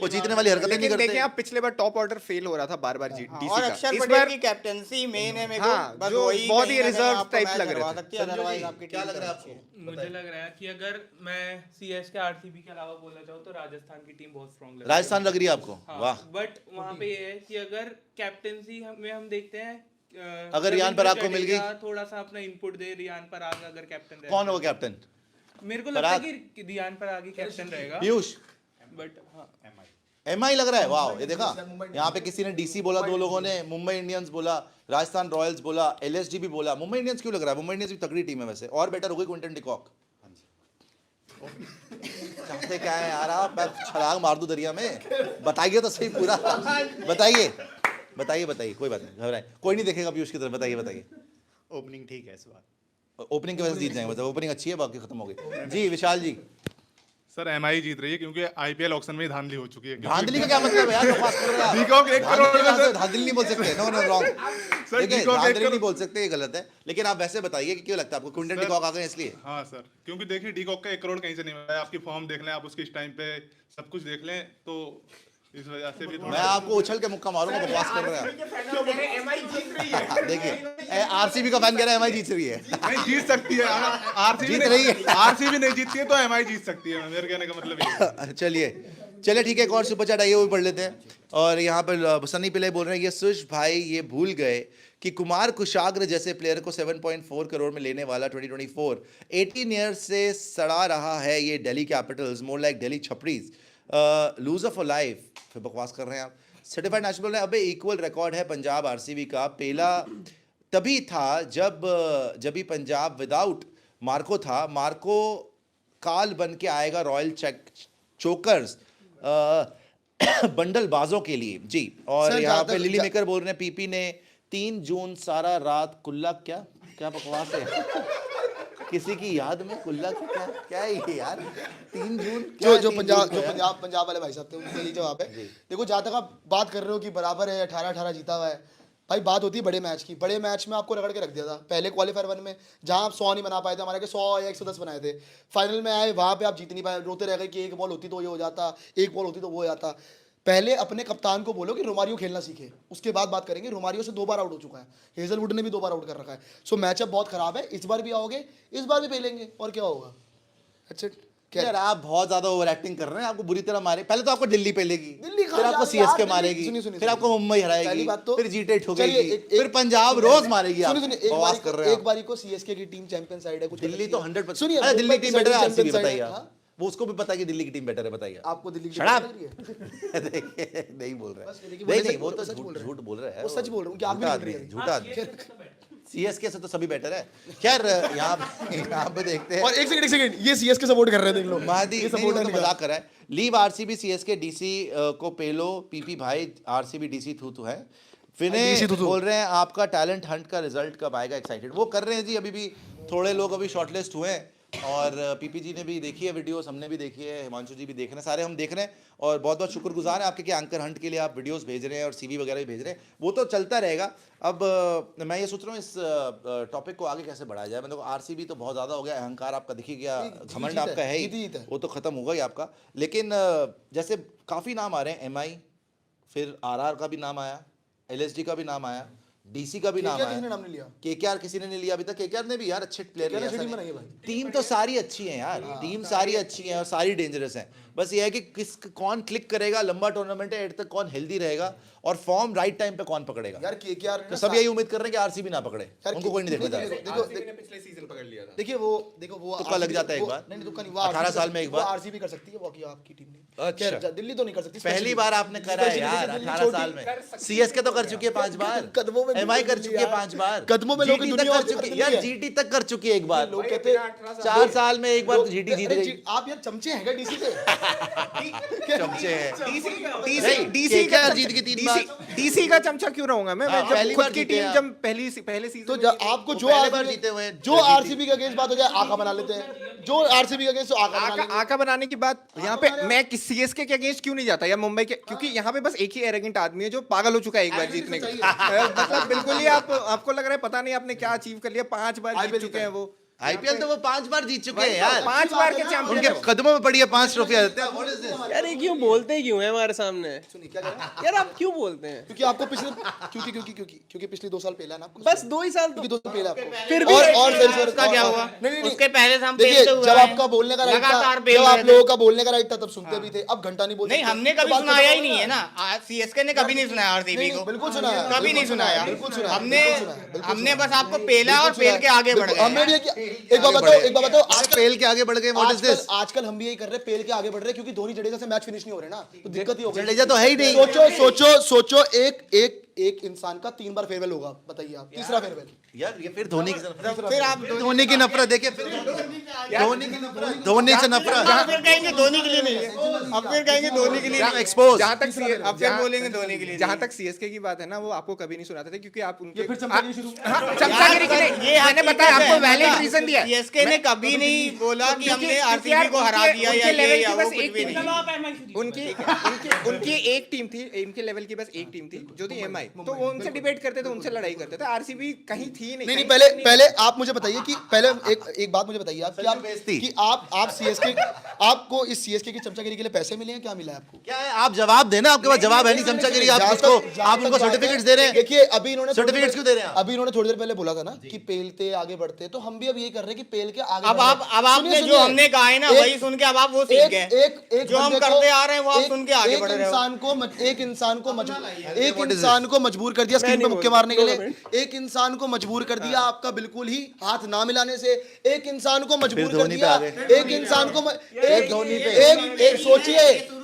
वो जीतने वाली हरकतें नहीं लेकिन करते। देखिए आप पिछले बार टॉप ऑर्डर फेल हो रहा था बार बार डीसी और का, अक्षर इस पटेल बार की कैप्टनसी मेन है मेरे हाँ, को, बस जो वही बहुत कहीं ही ना कहीं reserve आपको type मैच लग रहे करवा थे। सकती है, otherwise आपकी क्या टीम लग रहा है अच्छी आपको? मुझे लग रहा है कि अगर मैं सीएस के आरसीबी के अलावा बोलना चाहूँ तो राजस्थान की टीम बहुत स्ट्रांग लग रही है। राजस्थान लग रही है आपको? वाह। बट वहाँ पे ये है कि अगर कैप्टेंसी में हम देखते हैं अगर रियान पराग को मिल गई? थोड़ा सा अपना इनपुट दे रियान पराग अगर कैप्टन रहे, कौन होगा कैप्टन? मेरे को लगता है कि रियान पराग ही कैप्टन रहेगा, पीयूष? बट हाँ एमआई लग रहा है। वाह, ये देखा, यहाँ पे किसी ने डीसी बोला, दो लोगों ने मुंबई इंडियंस बोला, राजस्थान रॉयल्स बोला, एलएसजी भी बोला। मुंबई इंडियंस क्यों लग रहा है? मुंबई इंडियंस भी तगड़ी टीम है वैसे, और बेटर हो गई क्विंटन डिकॉक। चाहते क्या है यार आप? मैं छलांग मार दूं दरिया में? बताइए तो सही पूरा, बताइए बताइए बताइए। कोई बात नहीं, घबराए, कोई नहीं देखेगा पीयूष की तरफ। बताइए बताइए। ओपनिंग ठीक है इस बार, ओपनिंग की वजह से जीत जाएंगे, मतलब ओपनिंग अच्छी है, बाकी खत्म हो गई। जी विशाल जी। सर एमआई जीत रही है क्योंकि आईपीएल ऑक्शन में ही धांधली हो चुकी है। धांधली का क्या मतलब है यार? बकवास कर रहे हैं आप। डीकॉक 1 करोड़ धांधली में का- से- धांधली नहीं बोल सकते, नो नो रॉन्ग। सर देखिए डीकॉक 1 धांधली नहीं करोड़। बोल सकते, ये गलत है। लेकिन आप वैसे बताइए कि क्यों लगता है आपको क्विंटन सर- डिकॉक आ गए इसलिए? हाँ सर, क्योंकि देखिए डीकॉक का 1 करोड़ कहीं से नहीं मिला है। आपकी फॉर्म देख लें, आप उसकी इस टाइम पे सब कुछ देख लें, तो इस वजह से भी मैं आपको उछल के मुक्का मारूंगा, बकवास कर रहे हैं। देखिए आरसीबी का फैन कह रहा है एमआई जीत रही है। नहीं जीत सकती है। आरसीबी जीत रही है। आरसीबी नहीं जीतती है तो एमआई जीत सकती है, मेरे कहने का मतलब ये है। चलिए चलिए ठीक है, एक और सुपर चैट आइए, वो भी पढ़ लेते हैं। और यहाँ पर सनी पिल्ले बोल रहे हैं, ये सुश भाई ये भूल गए कि कुमार कुशाग्र जैसे प्लेयर को 7.4 करोड़ में लेने वाला 2024 18 ईयर्स से सड़ा रहा है ये Delhi capitals, more like Delhi छपरीज, लूजर फॉर लाइफ। फिर बकवास कर रहे हैं आप। सर्टिफाइड नेशनल बोल रहे हैं, अबे इक्वल रिकॉर्ड है पंजाब आरसीबी का। पहला तभी था जब ही पंजाब विदाउट मार्को था। मार्को काल बन के आएगा रॉयल चोकर्स बंडल बाजों के लिए जी। और सर, यहाँ जहाँ पे तक- लिली मेकर बोल रहे हैं, पीपी ने 3 जून सारा रात कुल्ला, क्या क्या बकवास है? किसी की याद में कुल्ला की क्या है ये यार? 3 जून क्या जो है जो 3 पंजाब जून जो को यार? पंजाब वाले भाई साहब थे, उनके लिए जवाब है। देखो जहाँ तक आप बात कर रहे हो कि बराबर है, 18-18 जीता हुआ है, भाई बात होती है बड़े मैच की। बड़े मैच में आपको रगड़ के रख दिया था। पहले क्वालीफायर 1 में जहाँ आप 100 नहीं बना पाए थे, हमारे के 100 या 110 बनाए थे। फाइनल में आए, वहाँ पे आप जीत नहीं पाए, रोते रह गए कि एक बॉल होती तो ये हो जाता, एक बॉल होती तो वो हो जाता। पहले अपने कप्तान को बोलो कि रोमारियो खेलना सीखे, उसके बाद बात करेंगे। रोमारियो से 2 बार आउट हो चुका है, हेजलवुड ने भी 2 बार आउट कर रखा है। सो मैचअप बहुत खराब है। इस बार भी आओगे, इस बार भी पेलेंगे, और क्या होगा? That's it. क्या यार आप बहुत ज्यादा ओवर एक्टिंग कर रहे हैं। आपको बुरी तरह मारे, पहले तो आपको दिल्ली पेलेगी, दिल्ली फिर आपको यार, सीएसके यार, मारेगी, सुनिए, सुनिए, फिर सुनिए। आपको मुंबई पहली हराएगी, बात तो फिर जीटे चलिए, ठोकेगी, एक- फिर पंजाब रोज मारेगी। सुनिए, आप सुनिए, एक बकवास बारी कर रहे हैं एक आप। बारी को सीएसके की टीम चैंपियन साइड है, कुछ दिल्ली अलग तो चीज़ है। 100%। सुनिए, अरे दिल्ली मुंबई टीम की बेटर है, साइड आरसीबी चैंपियन बताइए साइड है। आप। वो उसको भी पता है कि दिल्ली की टीम बेटर है, बताइए। आपको दिल्ली की Shut टीम up! लग रही है? देखिए, नहीं बोल रहा बस, है, देखिए, नहीं वो नहीं सच वो बोल तो रहे हैं। झूठ बोल रहा है। वो सच बोल रहा हूँ, क्या आप भी झूठा नहीं आदमी बोल है, रही झूठा आदमी। सीएसके से तो सभी बेटर है। खैर यहाँ पे देखते हैं। और एक सेकंड ये सीएसके सपोर्ट कर रहे हैं, देख लो। महादी ये नहीं, सपोर्ट वो है तो इनका। मजाक कर रहा है। लीव आरसीबी सीएसके डीसी को पेलो, पीपी भाई आरसीबी डीसी थू है। विनय DC थू। बोल रहे हैं आपका टैलेंट हंट का रिजल्ट कब आएगा? एक्साइटेड वो कर रहे हैं जी। अभी भी थोड़े लोग अभी शॉर्टलिस्ट हुए हैं, और पीपी जी ने भी देखी है वीडियोस, हमने भी देखी है, हिमांशु जी भी देख रहे हैं, सारे हम देख रहे हैं। और बहुत बहुत शुक्रगुजार हैं आपके कि एंकर हंट के लिए आप वीडियोस भेज रहे हैं और सीवी वगैरह भी भेज रहे हैं। वो तो चलता रहेगा। अब मैं ये सोच रहा हूँ इस टॉपिक को आगे कैसे बढ़ाया जाए। मतलब आरसीबी तो बहुत ज़्यादा हो गया, अहंकार आपका दिख ही गया, घमंड जीत है, आपका है जीत ही, है। वो तो खत्म होगा ही आपका। लेकिन जैसे काफ़ी नाम आ रहे हैं, एमआई, फिर आरआर का भी नाम आया, एलएसडी का भी नाम आया, डीसी का भी नाम किसी ने आया, नाम नहीं लिया। केकेआर किसी ने नहीं लिया अभी तक। केकेआर ने भी यार अच्छे प्लेयर KKR ने लिए, अच्छी ऐसा टीम नहीं। बनाई है भाई। टीम तो सारी अच्छी है यार, टीम सारी अच्छी है और सारी डेंजरस है। बस ये है कि कौन क्लिक करेगा, लंबा टूर्नामेंट है, एट तक कौन हेल्दी रहेगा, और फॉर्म राइट टाइम पे कौन पकड़ेगा। यार केकेआर तो सब यही उम्मीद कर रहे हैं कि आरसीबी ना पकड़े, उनको कोई नहीं देखना चाहता। देखो पिछले सीजन पकड़ लिया था। देखिए वो तुक्का लग जाता है एक बार। नहीं तुक्का नहीं, 18 साल में एक बार। आरसीबी कर सकती है, बाकी आपकी टीम नहीं। अच्छा। खैर, दिल्ली तो नहीं कर सकती। पहली बार आपने करा है यार 18 साल में। सीएसके तो कर चुकी है 5 बार, कदमों में एमआई कर लोग चुकी है 5 बार, कदमों में लोग GT दुनिया तक और कर चुकी दुनिया है यार, है। जीटी तक कर चुकी है एक बार। लोग कहते 4 साल में एक बार जीटी जीत अरे गई। आप यार चमचे हैं क्या डीसी से? चमचे हैं। डीसी केकेआर जीत गई 3 बार। डीसी का चमचा क्यों रहूंगा मैं हाँ, जब पहली खुद बार की जीते टीम आप। जब पहले सीजन तो आपको जो पहले बार RCB जीते हुए हैं, जो जीती। आरसीबी का अगेंस्ट बात हो जाए आका बना लेते हैं, जो आरसीबी का अगेंस्ट आका बना लेते हैं। आका बनाने की बात यहाँ पे मैं सीएसके के अगेंस्ट क्यों नहीं जाता या मुंबई के, क्योंकि यहाँ पे बस एक ही एरोगेंट आदमी है जो पागल हो चुका है एक बार जीतने का। मतलब बिल्कुल ही आपको लग रहा है पता नहीं आपने क्या अचीव कर लिया, 5 बार जीत चुके हैं वो। आईपीएल तो वो 5 बार जीत चुके हैं यार, 5 बार के चैंपियन उनके कदमों में पड़ी है 5 ट्रॉफियां देते हैं। What is this? यार ये क्यों बोलते ही क्यों है हमारे सामने? क्या कह रहे हैं? यार आप क्यों बोलते हैं? क्योंकि आपको पिछले क्योंकि पिछले 2 साल पहला है ना आपको, बस 2 ही साल तो क्योंकि 2 साल पहला आपको फिर भी और सर उसका क्या हुआ? नहीं उसके पहले से हम देखिए, पेलते हुए जब आए हैं। आपका बोलने का राइट था, लगातार पेल जब रहे आप थे। लोगों का बोलने का राइट था तब सुनते भी थे, अब घंटा नहीं बोलते। नहीं, हमने कभी सुनाया ही नहीं है ना, सीएसके ने कभी नहीं सुनाया आरसीबी को, बिल्कुल सुनाया, कभी नहीं सुनाया। बिल्कुल सुनाया, हमने बिल्कुल सुनाया, बिल्कुल हमने सुनाया। बस आपको पेला और पेल के आगे बढ़ गए। हमने भी एक बात बताओ आप पेल के आगे बढ़ गए। What is this? आजकल हम भी यही कर रहे हैं, पेल के आगे बढ़ रहे हैं, क्योंकि धोनी जडेजा से मैच फिनिश नहीं हो रहे ना, तो दिक्कत ही हो गई। जडेजा तो है ही नहीं। सोचो एक इंसान का 3 बार फेयरवेल होगा, बताइए आप, तीसरा फेयरवेल। यार ये फिर धोनी की फिर आप धोनी की नफरत देखिए, फिर धोनी की नफरत, धोनी से नफरत। अब फिर कहेंगे धोनी के लिए नहीं है, अब फिर कहेंगे धोनी के लिए नहीं है। एक्सपोज। जहाँ तक अब फिर बोलेंगे धोनी के लिए जहाँ तक सीएसके की बात है ना, वो आपको कभी नहीं सुनाते थे क्योंकि आप उनके फिर चमचागिरी शुरू। चमचागिरी की नहीं, ये मैंने बताया आपको वैलिड रीजन दिया। सीएसके ने कभी नहीं बोला कि हमने आरसीबी को हरा दिया या ये या वो कुछ भी नहीं। उनकी एक टीम थी, इनके लेवल की बस एक टीम थी जो थी एमआई, तो वो उनसे डिबेट करते थे, उनसे लड़ाई करते थे। आरसीबी कहीं थी नहीं, पहले आप मुझे बताइए कि पहले एक बात मुझे बताइए आप सीएसके, आपको इस सीएसके की चमचागिरी के लिए पैसे मिले हैं, क्या मिला है आपको? क्या है, आप जवाब देना, आपके पास जवाब है नहीं चमचागिरी, आप उसको आप उनको सर्टिफिकेट्स दे रहे हैं। देखिए, अभी इन्होंने सर्टिफिकेट्स क्यों दे रहे हैं? अभी इन्होंने थोड़ी देर पहले बोला था ना कि पेलते आगे बढ़ते, तो हम भी अब यही कर रहे हैं कि पेल के आगे अब आपने जो हमने कहा है ना वही सुन के अब आप वो सीख गए। एक जो हम करते आ रहे हैं वो आप सुन के आगे बढ़ रहे हो। एक इंसान को मजबूर कर दिया स्क्रीन पे मुक्के मारने के लिए, एक इंसान को मजबूर कर दिया आपका बिल्कुल ही हाथ ना मिलाने से, एक इंसान को मजबूर कर धोनी पे दिया, आ गए। एक इंसान को एक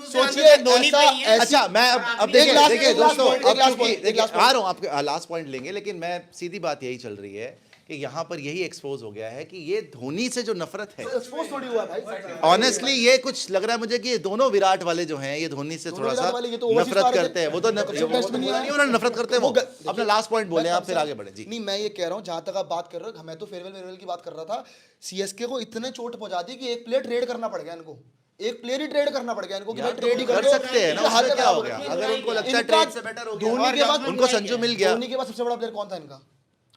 सोचिए धोनी पे ही है। अच्छा, मैं अब एक लास्ट- देखिए एक लास्ट दोस्तों, point, एक लास्ट point, एक लास्ट आ रहा हूँ, आपके लास्ट पॉइंट लेंगे, लेकिन मैं सीधी बात यही चल रही है कि यहाँ पर यही एक्सपोज हो गया है कि ये धोनी से जो नफरत है, एक्सपोज थोड़ी हुआ भाई। ऑनेस्टली ये कुछ लग रहा है मुझे कि ये दोनों विराट वाले जो हैं, ये धोनी से थोड़ा सा विराट वाले, ये तो overseas नफरत पार करते हैं। वो तो टेस्ट में नहीं आए। उन्होंने नफरत करते हैं। वो अपना लास्ट पॉइंट बोले आप, फिर आगे बढ़े जी। नहीं, मैं ये कह रहा हूँ, जहां तक आप बात कर रहे हो, मैं तो फेयरवेल की बात कर रहा था। सीएसके को इतने चोट पहुंचा दी कि एक प्लेयर ट्रेड करना पड़ गया इनको, एक प्लेयर ही ट्रेड करना पड़ गया इनको कि भाई ट्रेड ही कर दो। सकते हैं ना, इनका हाल उसमें क्या खराब हो गया? गया। अगर उनको लगता है इनका ट्रेड से बेटर हो गया, धोनी के बाद उनको संजू मिल गया। धोनी के बाद सबसे बड़ा प्लेयर कौन था इनका?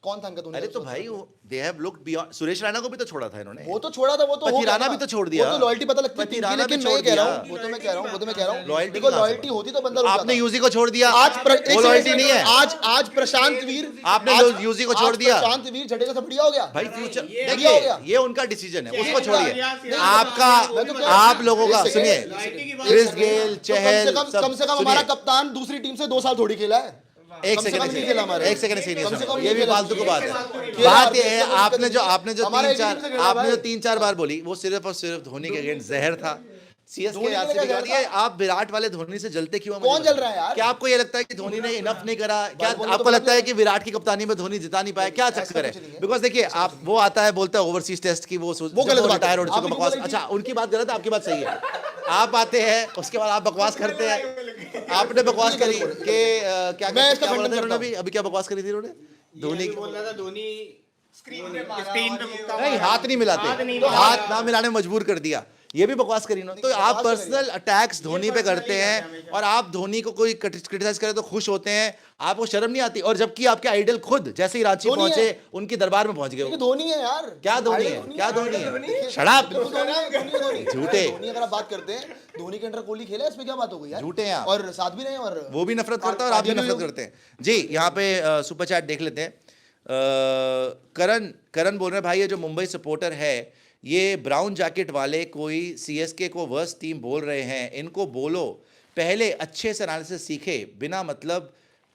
कौन था इनका धोनी? अरे तो भाई they have looked beyond. Suresh Raina को भी तो छोड़ा था इन्होंने। वो तो छोड़ा था, वो तो हो पतिराना गया भी ना। तो छोड़ दिया। वो तो लॉयल्टी पता लगती है, पतिराना भी लेकिन मैं छोड़ ये कह रहा दिया। हूँ, वो तो मैं कह रहा हूँ, लॉयल्टी देखो कहाँ से? लॉयल्टी होती तो बंदा रुक आपने जाता। यूजी को छोड़ दिया, वो लॉयल्टी नहीं है। आज प्रशांत वीर, आपने आज- यूजी को आज छोड़ दिया। प्रशांत वीर जडेजा से बढ़िया हो गया भाई फ्यूचर बढ़िया हो देखिए, गया। ये उनका डिसीजन है, उसको छोड़िए। नहीं, आपका मैं तो कह रहा हूं- आप लोगों का एक सुनिए, सेकंड, क्रिस गेल, तो चहल, कम से कम हमारा कप्तान दूसरी टीम से 2 साल थोड़ी खेला है। एक कम से सेकंड कम नहीं खेला हमारे। एक सेकंड सीरियस कम से कम ये नहीं भी खेला। फालतू की बात है। खेला बात ये है, हमारे आपने जो हमारे एक टीम से खेला भाई। 3-4 बार बोली, वो सिर्फ और सिर्फ धोनी के अगेंस्ट जहर था। सीएसके धोनी के आरसीबी लिए का जहर ये आप विराट वाले धोनी से जलते क्यों हैं? कौन मुझे जल रहा है यार? क्या आपको ये लगता है कि धोनी ने इनफ नहीं करा? क्या बोलो तो आपको लगता है कि विराट की कप्तानी में धोनी जिता नहीं पाया? क्या चक्कर है? कुछ नहीं है। बिकॉज देखिए, आप वो आता है बोलता है ओवरसीज टेस्ट की वो गलत बात है। रिटायर हो चुका आपकी बकवास। बोली थी। अच्छा, उनकी बात गलत है, आपकी बात सही है। आप आते हैं, उसके बाद आप बकवास करते हैं। आपने बकवास करी कि क्या मैं इसका बोला था खंडन उन्होंने? अभी क्या बकवास करी थी उन्होंने? धोनी बोल रहा था धोनी स्क्रीन पे मुक्का नहीं, हाथ नहीं मिलाते, हाथ ना मिलाने में मजबूर कर दिया, ये भी बकवास करी उन्होंने। तो आप पर्सनल अटैक्स धोनी पे करते हैं और आप धोनी को कोई क्रिटिसाइज करे तो खुश होते हैं, आपको शर्म नहीं आती? और जबकि आपके आइडल खुद जैसे ही रांची धोनी पहुंचे, है। उनके दरबार में पहुंच क्योंकि गए। धोनी है यार। क्या धोनी है? क्या धोनी है? शराब बिल्कुल धोनी है, धोनी। झूठे। धोनी अगर आप बात करते हैं, धोनी के अंडर कोहली खेला है, इसमें क्या बात हो गई यार? झूठे हैं आप। और साथ भी नहीं, और वो भी नफरत करता है और आप भी नफरत करते हैं जी। यहाँ पे सुपर चैट देख लेते हैं। करण बोल रहे हैं, भाई ये जो मुंबई सपोर्टर है, ये ब्राउन जैकेट वाले कोई सीएसके को वर्स्ट टीम बोल रहे हैं, इनको बोलो पहले अच्छे से एनालिसिस सीखे, बिना मतलब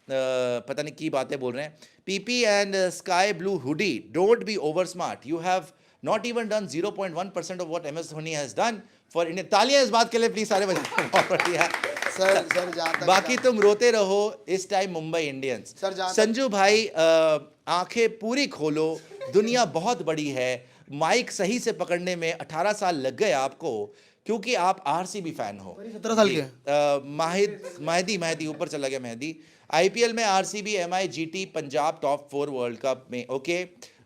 पता नहीं की बातें बोल रहे हैं। PP and sky blue hoodie, don't be over smart, you have not even done 0.1% of what MS Dhoni has done for India. तालियां इस बात के लिए प्लीज सारे बजाएं। बहुत बढ़िया। सर जहाँ तक बाकी तुम रोते रहो इस टाइम मुंबई इंडियंस। सर, जहाँ तक- संजू भाई आंखें पूरी खोलो, दुनिया बहुत बड़ी है, माइक सही से पकड़ने में 18 साल लग गए आपको, क्योंकि आप आरसीबी फैन हो। 17 साल के हैं। महदी ऊपर चला गया महदी। आईपीएल में RCB, MI, GT, Punjab top 4 world cup में। ओके,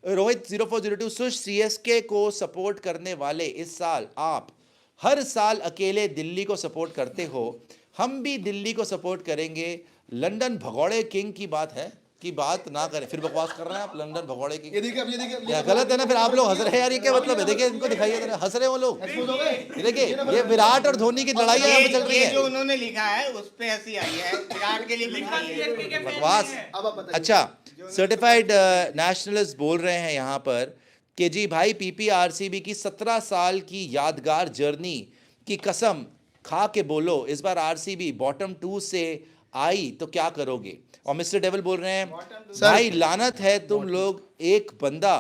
रोहित 0402 सुश, सीएसके को सपोर्ट करने वाले इस साल आप हर साल अकेले दिल्ली को सपोर्ट करते हो, हम भी दिल्ली को सपोर्ट करेंगे। लंदन भगौड़े किंग की बात है कि बात ना करें, फिर बकवास कर रहे हैं आप लंदन भगौड़े की। ये देखिए, अब ये देखिए, या गलत है ना, फिर आप लोग हंस रहे हैं यार, ये क्या मतलब है? देखिए इनको दिखाइए जरा, हंस रहे हैं वो लोग। ये देखिए, ये विराट और धोनी की लड़ाई यहाँ पे चल रही ये जो है, उन्होंने लिखा है उस पे हंसी आई है, विराट के लिए लिखा है। बकवास। अब आप बताइए। अच्छा, सर्टिफाइड नेशनलिस्ट बोल रहे हैं यहाँ पर कि जी भाई पीपीआरसीबी की 17 साल की यादगार जर्नी की कसम खा के बोलो, इस बार आरसीबी बॉटम 2 से आई तो क्या करोगे? और मिस्टर डेविल बोल रहे हैं भाई लानत है तुम लोग, एक बंदा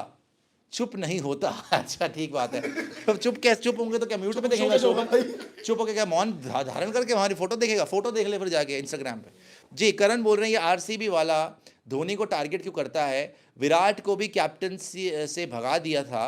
चुप नहीं होता। अच्छा ठीक बात है, तो चुप होंगे तो क्या म्यूट में देखेगा शो में? चुप होकर क्या मौन धारण करके हमारी फोटो देखेगा? फोटो देख ले फिर जाके इंस्टाग्राम पे। जी करण बोल रहे हैं ये आरसीबी वाला धोनी को टारगेट क्यों करता है? विराट को भी कैप्टनसी से भगा दिया था,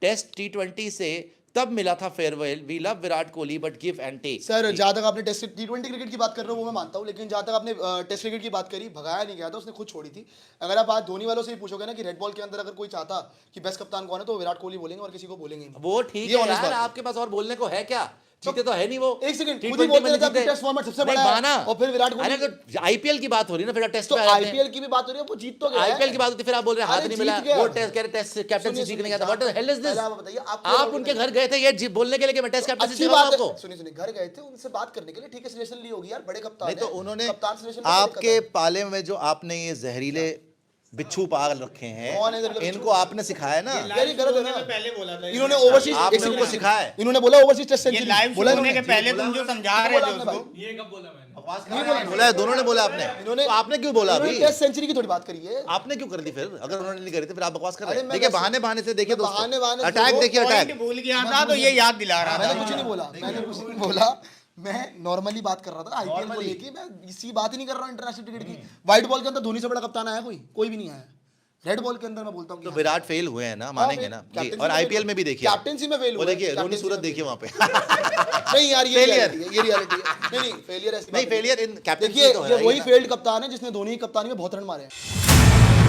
टेस्ट T20 से तब मिला था farewell. We love Virat Kohli but give and take. Sir जहाँ तक आपने टेस्ट T20 क्रिकेट की बात कर रहे हो वो मैं मानता हूँ, लेकिन जहाँ तक आपने टेस्ट क्रिकेट की बात करी, भगाया नहीं गया था, उसने खुद छोड़ी थी। अगर आप आज धोनी वालों से ही पूछोगे ना कि रेड बॉल के अंदर अगर कोई चाहता कि बेस्ट कप्तान कौन है तो विराट कोहली बोलेंगे और किसी को बोलेंगे नहीं। वो ठीक ये है honest यार, बात है। आपके पास और बोलने को है क्या? जीते तो है नहीं वो। एक सेकंड, खुद ही T20 बोलते में रहते हैं जीते। टेस्ट फॉर्मेट सबसे नहीं बड़ा है, माना। और फिर विराट कोहली। अरे तो आईपीएल की बात हो रही है ना, फिर टेस्ट तो पे आ जाते हैं। आईपीएल की भी बात हो रही है, वो जीत तो गया है। आईपीएल की बात होती है, फिर आप बोल रहे हैं हाथ अरे नहीं जीत मिला, गया। वो टेस्ट कैप्टनसी सीखने गया था। What the hell is this? पहले आप बताइए, आप उनके घर गए थे ये बोलने के लिए कि मैं टेस्ट कैप्टनसी अच्छी सिखाऊंगा बात आपको? है, सुनिए घर गए थे उनसे बात करने के लिए, ठीक है सिलेक्शन ली होगी यार, बड़े कप्तान नहीं तो हैं, उन्होंने कप्तान सिलेक्शन में कोई आपके दिक्कत पाले में जो आपने ये जहरीले बिच्छू पाल रखे कौन है हैं, जहरीले इनको आपने सिखाया ना? है। यार ये गलत है ना, पहले बोला था इन्होंने ओवरसीज आपने उनको सिखाया है। इन्होंने बोला ओवरसीज टेस्ट ये सेंचुरी लाइव बोला होने के इन्होंने। पहले तुम जो समझा रहे थे उसको, बोला है, दोनों ने बोला आपने। इन्होंने- तो आपने क्यों बोला इन्होंने अभी? टेस्ट सेंचुरी की थोड़ी बात करी है। आपने क्यों कर दी फिर? अगर उन्होंने नहीं करी थी फिर आप बकवास कर रहे अरे हैं। मैं देखिए बस- बहाने से देखिए मैं बहाने दोस्तों, से अटैक वो देखिए पॉइंट अटैक। भूल गया था तो ये याद दिला रहा मैंने था। कुछ नहीं बोला, मैंने कुछ नहीं बोला, मैं नॉर्मली बात कर रहा था आईपीएल को लेके। मैं इसी बात ही नहीं कर रहा हूँ इंटरनेशनल क्रिकेट की। व्हाइट बॉल के अंदर धोनी से बड़ा कप्तान आया कोई भी नहीं आया। रेड बॉल के अंदर मैं बोलता हूँ तो विराट फेल हुए हैं ना, मानेंगे ना जी। और आईपीएल में भी देखिए, कैप्टनसी में फेल वो हुए। देखिए रोनी सूरत देखिए वहां पे। नहीं यार ये Failure। रियलिटी है, ये रियलिटी है। नहीं फेलियर ऐसी नहीं बात फेलियर इन कैप्टनसी देखिए तो ये है वही ही ना। फेल्ड कप्तान है जिसने धोनी की कप्तानी में बहुत रन मारे हैं।